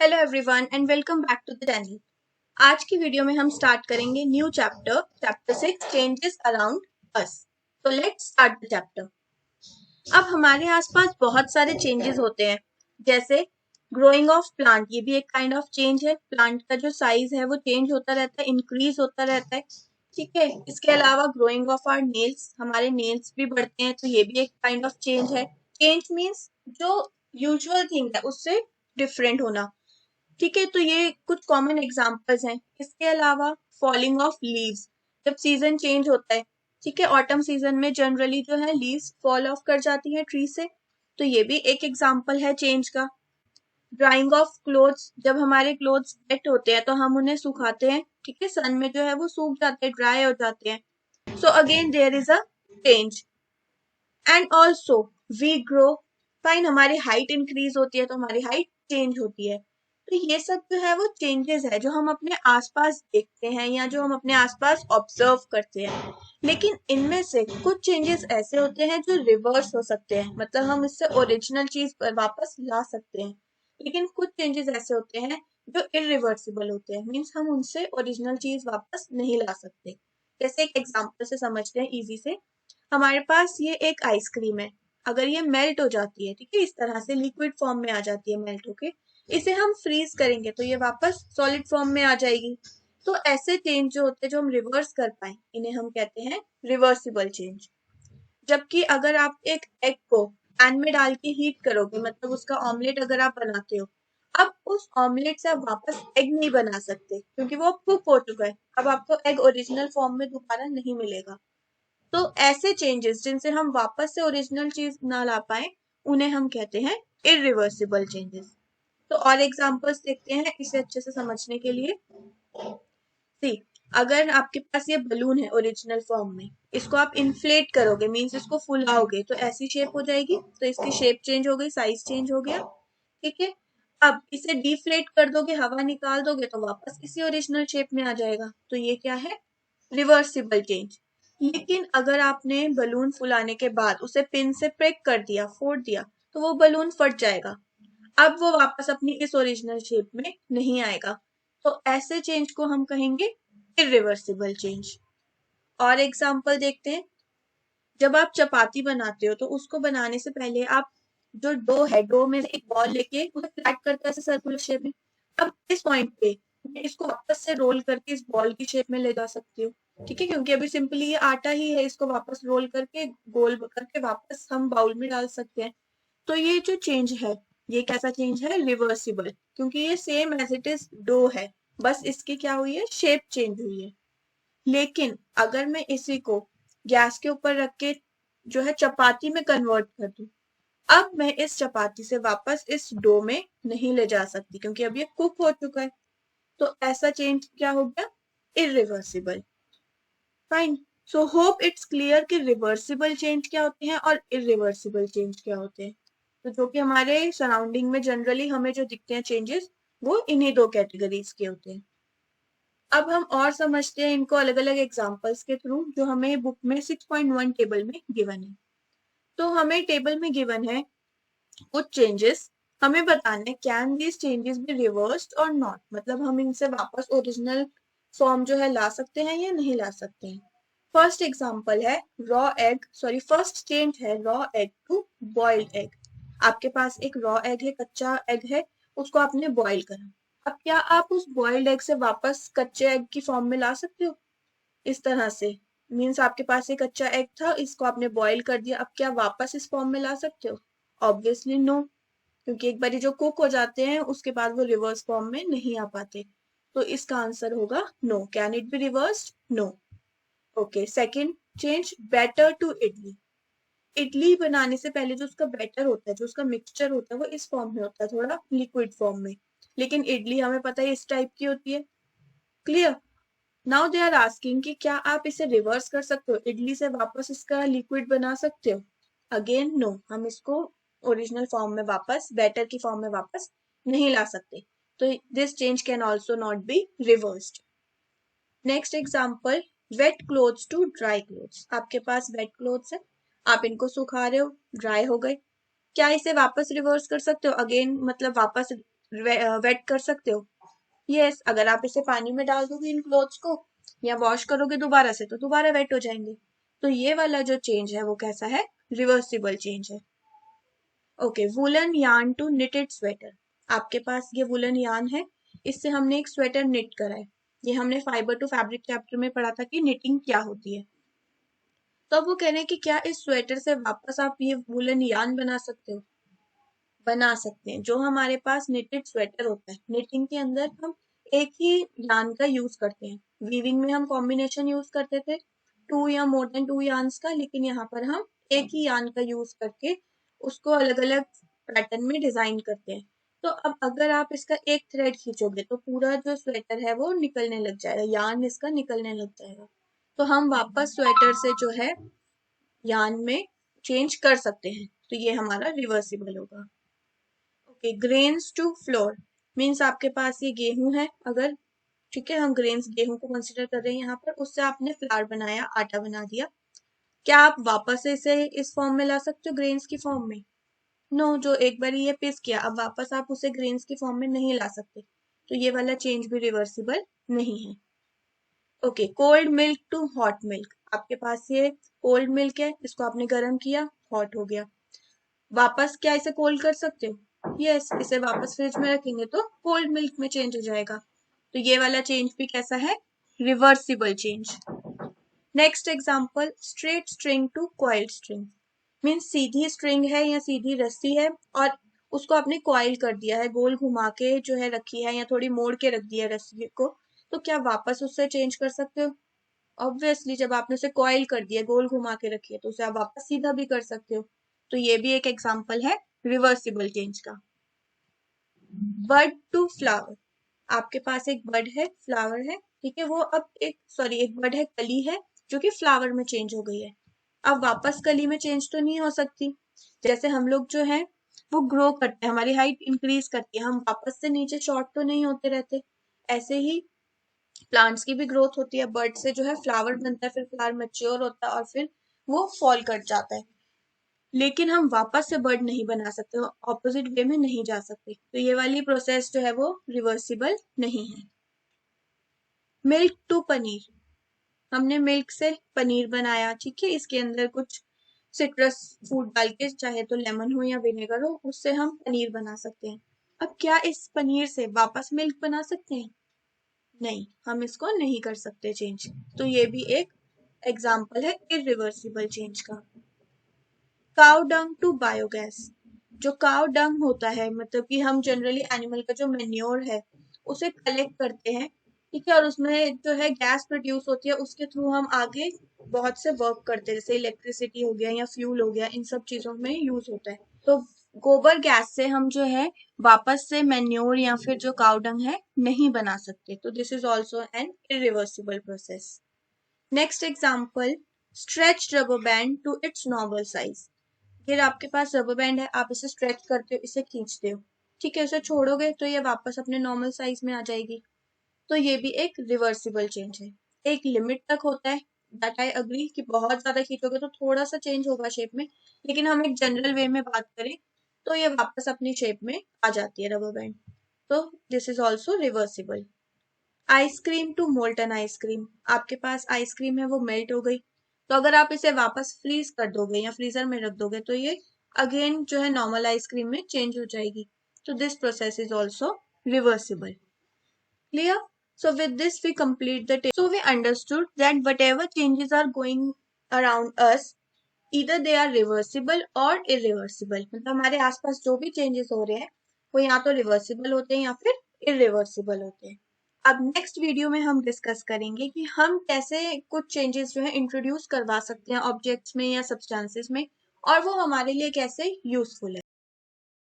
Hello everyone and welcome back to the channel. आज की video में हम स्टार्ट करेंगे new chapter 6 changes around us. तो लेट्स स्टार्ट द चैप्टर। अब हमारे आसपास बहुत सारे चेंजेस होते हैं, जैसे ग्रोइंग ऑफ प्लांट, ये भी एक काइंड ऑफ चेंज है। प्लांट का जो साइज है वो चेंज होता रहता है, इंक्रीज होता रहता है। ठीक है, इसके अलावा ग्रोइंग ऑफ आवर नेल्स, हमारे नेल्स भी बढ़ते हैं, तो ये भी एक काइंड ऑफ चेंज है। चेंज मीन्स जो यूजुअल थिंग है उससे डिफरेंट होना। ठीक है, तो ये कुछ कॉमन एग्जांपल्स हैं। इसके अलावा फॉलिंग ऑफ लीव्स, जब सीजन चेंज होता है, ठीक है, ऑटम सीजन में जनरली जो है लीव्स फॉल ऑफ कर जाती है ट्री से, तो ये भी एक एग्जांपल है चेंज का। ड्राइंग ऑफ क्लोथ्स, जब हमारे क्लोथ्स वेट होते हैं तो हम उन्हें सुखाते हैं, ठीक है, सन में जो है वो सूख जाते हैं, ड्राई हो जाते हैं। So again there is a change. And also we grow, fine, हमारी हाइट इंक्रीज होती है तो हमारी हाइट चेंज होती है। तो ये सब जो है वो चेंजेस है जो हम अपने आसपास देखते हैं या जो हम अपने आसपास ऑब्जर्व करते हैं। लेकिन इनमें से कुछ चेंजेस ऐसे होते हैं जो रिवर्स हो सकते हैं, मतलब हम इससे ओरिजिनल चीज पर वापस ला सकते हैं। लेकिन कुछ चेंजेस ऐसे होते हैं जो इरिवर्सिबल होते हैं, मीन्स हम उनसे ओरिजिनल चीज वापस नहीं ला सकते। जैसे एक एग्जाम्पल से समझते हैं इजी से। हमारे पास ये एक आइसक्रीम है, अगर ये मेल्ट हो जाती है, ठीक है, इस तरह से लिक्विड फॉर्म में आ जाती है मेल्ट होके, इसे हम फ्रीज करेंगे तो ये वापस सॉलिड फॉर्म में आ जाएगी। तो ऐसे चेंज जो होते हैं जो हम रिवर्स कर पाए, इन्हें हम कहते हैं रिवर्सिबल चेंज। जबकि अगर आप एक एग को पैन में डाल के हीट करोगे, मतलब उसका ऑमलेट अगर आप बनाते हो, अब उस ऑमलेट से आप वापस एग नहीं बना सकते क्योंकि वो कुक हो चुका है। अब आपको एग ओरिजिनल फॉर्म में दोबारा नहीं मिलेगा। तो ऐसे चेंजेस जिनसे हम वापस से ओरिजिनल चीज ना ला पाए, उन्हें हम कहते हैं इरिवर्सिबल चेंजेस। तो और एग्जांपल्स देखते हैं इसे अच्छे से समझने के लिए। सी, अगर आपके पास ये बलून है ओरिजिनल फॉर्म में, इसको आप इन्फ्लेट करोगे, मींस इसको फुलाओगे तो ऐसी शेप हो जाएगी, तो इसकी शेप चेंज हो गई, साइज चेंज हो गया। ठीक है, अब इसे डिफ्लेट कर दोगे, हवा निकाल दोगे तो वापस इसी ओरिजिनल शेप में आ जाएगा, तो ये क्या है, रिवर्सिबल चेंज। लेकिन अगर आपने बलून फुलाने के बाद उसे पिन से प्रेक कर दिया, फोड़ दिया, तो वो बलून फट जाएगा, अब वो वापस अपनी इस ओरिजिनल शेप में नहीं आएगा। तो ऐसे चेंज को हम कहेंगे इरिवर्सिबल चेंज। और एग्जांपल देखते हैं। जब आप चपाती बनाते हो तो उसको बनाने से पहले आप जो डो है, डो में एक बॉल लेके उसे फ्लैट करते हैं सर्कुलर शेप में। अब इस पॉइंट पे मैं इसको वापस से रोल करके इस बॉल की शेप में ले जा सकती हूँ, ठीक है, क्योंकि अभी सिंपली ये आटा ही है, इसको वापस रोल करके गोल करके वापस हम बाउल में डाल सकते हैं। तो ये जो चेंज है, ये कैसा चेंज है, रिवर्सिबल, क्योंकि ये same as it is dough है, बस इसकी क्या हुई है, शेप चेंज हुई है। लेकिन अगर मैं इसी को गैस के ऊपर रख के जो है चपाती में कन्वर्ट कर दूं, अब मैं इस चपाती से वापस इस डो में नहीं ले जा सकती क्योंकि अब ये कुक हो चुका है। तो ऐसा चेंज क्या हो गया, irreversible. Fine. So hope it's clear कि रिवर्सिबल चेंज क्या होते हैं और इरिवर्सिबल चेंज क्या होते हैं। तो जो कि हमारे सराउंडिंग में जनरली हमें जो दिखते हैं चेंजेस, वो इन्हीं दो कैटेगरीज के होते हैं। अब हम और समझते हैं इनको अलग अलग एग्जांपल्स के थ्रू जो हमें बुक में 6.1 टेबल में गिवन है। तो हमें टेबल में गिवन है कुछ चेंजेस, हमें बताना है can these changes be reversed और नॉट, मतलब हम इनसे वापस ओरिजिनल फॉर्म जो है ला सकते हैं या नहीं ला सकते हैं। फर्स्ट एग्जांपल है raw egg, sorry first change है raw egg to boiled egg. आपके पास एक रॉ एग है, कच्चा एग है, उसको आपने बॉइल करा। अब क्या आप उस बॉइल्ड एग से वापस कच्चे एग की फॉर्म में ला सकते हो, इस तरह से, मीन्स आपके पास एक कच्चा एग था, इसको आपने बॉइल कर दिया, अब क्या वापस इस फॉर्म में ला सकते हो, ऑब्वियसली नो, क्योंकि एक बार जो कुक हो जाते हैं उसके बाद वो रिवर्स फॉर्म में नहीं आ पाते। तो इसका आंसर होगा no. Can it be reversed, no. Okay, second change batter to idli. Idli बनाने से पहले जो उसका बैटर होता है, जो उसका मिक्सचर होता है, वो इस फॉर्म में होता है, थोड़ा लिक्विड फॉर्म में, लेकिन इडली हमें पता है इस टाइप की होती है। Clear. Now they are asking कि क्या आप इसे रिवर्स कर सकते हो, इडली से वापस इसका लिक्विड बना सकते हो, अगेन नो, हम इसको ओरिजिनल फॉर्म में वापस, बैटर की फॉर्म में वापस नहीं ला सकते। तो this change can also not be reversed. Next example, wet clothes to dry clothes. आपके पास वेट क्लोथ्स है, आप इनको सुखा रहे हो, ड्राई हो गए, क्या इसे वापस रिवर्स कर सकते हो, अगेन मतलब वापस वेट कर सकते हो? यस, अगर आप इसे पानी में डाल दोगे इन क्लोथ्स को या वॉश करोगे दोबारा से तो दोबारा वेट हो जाएंगे। तो ये वाला जो चेंज है वो कैसा है? रिवर्सिबल चेंज है। Okay, woollen yarn to knitted sweater. आपके पास ये वुलन यार्न है, इससे हमने एक स्वेटर निट करा है। ये हमने फाइबर टू फैब्रिक चैप्टर में पढ़ा था कि निटिंग क्या होती है। तो अब वो कह रहे हैं कि क्या इस स्वेटर से वापस आप ये वुलन यार्न बना सकते हो? बना सकते हैं। जो हमारे पास निटेड स्वेटर होता है, निटिंग के अंदर हम एक ही यार्न का यूज करते हैं। वीविंग में हम कॉम्बिनेशन यूज करते थे 2 या मोर देन 2 यार्न्स का, लेकिन यहाँ पर हम एक ही यार्न का यूज करके उसको अलग अलग पैटर्न में डिजाइन करते हैं। तो अब अगर आप इसका एक थ्रेड खींचोगे तो पूरा जो स्वेटर है वो निकलने लग जाएगा, यार्न इसका निकलने लग जाएगा। तो हम वापस स्वेटर से जो है यार्न में चेंज कर सकते हैं। तो ये हमारा रिवर्सिबल होगा। Okay, grains to flour means आपके पास ये गेहूं है, अगर ठीक है हम ग्रेन्स गेहूं को कंसिडर कर रहे हैं यहाँ पर, उससे आपने फ्लावर बनाया, आटा बना दिया। क्या आप वापस इसे इस फॉर्म में ला सकते हो, ग्रेन्स की फॉर्म में? नो, जो एक बार ये पिस किया अब वापस आप उसे ग्रेन्स की फॉर्म में नहीं ला सकते। तो ये वाला चेंज भी रिवर्सिबल नहीं है। Okay, cold milk to hot milk. आपके पास ये कोल्ड मिल्क है, इसको आपने गर्म किया, हॉट हो गया। वापस क्या इसे कोल्ड कर सकते हो? यस, इसे वापस फ्रिज में रखेंगे तो कोल्ड मिल्क में चेंज हो जाएगा। तो ये वाला चेंज भी कैसा है? Reversible change. Next example, straight string to coiled string. Means सीधी स्ट्रिंग है या सीधी रस्सी है और उसको आपने कॉइल कर दिया है, गोल घुमा के जो है रखी है या थोड़ी मोड़ के रख दिया है रस्सी को। तो क्या वापस उससे चेंज कर सकते हो? ऑब्वियसली, जब आपने उसे कॉइल कर दिया, गोल घुमा के रखी है, तो उसे आप वापस सीधा भी कर सकते हो। तो ये भी एक एग्जांपल है रिवर्सिबल चेंज का। Bird to flower. आपके पास एक बर्ड है, फ्लावर है, ठीक है, वो अब एक बर्ड है, कली है जो कि फ्लावर में चेंज हो गई है। अब वापस कली में चेंज तो नहीं हो सकती। जैसे हम लोग जो है वो ग्रो करते हैं, हमारी हाइट इंक्रीज करती है, हम वापस से नीचे शॉर्ट तो नहीं होते रहते। ऐसे ही प्लांट्स की भी ग्रोथ होती है, बर्ड से जो है फ्लावर बनता है, फिर फ्लावर मैच्योर होता है और फिर वो फॉल कर जाता है। लेकिन हम वापस से बर्ड नहीं बना सकते, ऑपोजिट वे में नहीं जा सकते। तो ये वाली प्रोसेस जो है वो रिवर्सिबल नहीं है। Milk to paneer. हमने मिल्क से पनीर बनाया, ठीक है, इसके अंदर कुछ सिट्रस फूड डाल के, चाहे तो लेमन हो या विनेगर हो, उससे हम पनीर बना सकते हैं। अब क्या इस पनीर से वापस मिल्क बना सकते हैं? नहीं, हम इसको नहीं कर सकते चेंज। तो ये भी एक एग्जाम्पल है इरिवर्सिबल चेंज का। Cow dung to biogas. जो काउ डंग होता है, मतलब कि हम जनरली एनिमल का जो मेन्योर है उसे कलेक्ट करते हैं, ठीक है, और उसमें जो है गैस प्रोड्यूस होती है, उसके थ्रू हम आगे बहुत से वर्क करते हैं, जैसे इलेक्ट्रिसिटी हो गया या फ्यूल हो गया, इन सब चीजों में यूज होता है। तो गोबर गैस से हम जो है वापस से मेन्योर या फिर जो काउ डंग है नहीं बना सकते। तो this is also an irreversible process. Next example, stretch rubber band to its normal size. फिर आपके पास रबर बैंड है, आप इसे स्ट्रेच करते हो, इसे खींचते हो, ठीक है, इसे छोड़ोगे तो ये वापस अपने नॉर्मल साइज में आ जाएगी। तो ये भी एक रिवर्सिबल चेंज है। एक लिमिट तक होता है, दैट आई अग्री, कि बहुत ज्यादा खींचोगे तो थोड़ा सा चेंज होगा शेप में, लेकिन हम एक जनरल वे में बात करें तो ये वापस अपनी शेप में आ जाती है रबर बैंड। तो this is also reversible. Ice cream to molten ice cream. आपके पास आइसक्रीम है, वो मेल्ट हो गई, तो अगर आप इसे वापस फ्रीज कर दोगे या फ्रीजर में रख दोगे तो ये अगेन जो है नॉर्मल आइसक्रीम में चेंज हो जाएगी। तो this process is also reversible. Clear? So with this we complete the table. So we understood that whatever changes are going around us, either they are reversible or irreversible. मतलब हमारे आसपास जो भी changes हो रहे हैं वो या तो रिवर्सिबल होते हैं या फिर इरिवर्सिबल होते हैं। अब नेक्स्ट वीडियो में हम डिस्कस करेंगे कि हम कैसे कुछ चेंजेस जो है इंट्रोड्यूस करवा सकते हैं ऑब्जेक्ट्स में या सब्सटेंसेस में, और वो हमारे लिए कैसे यूजफुल है।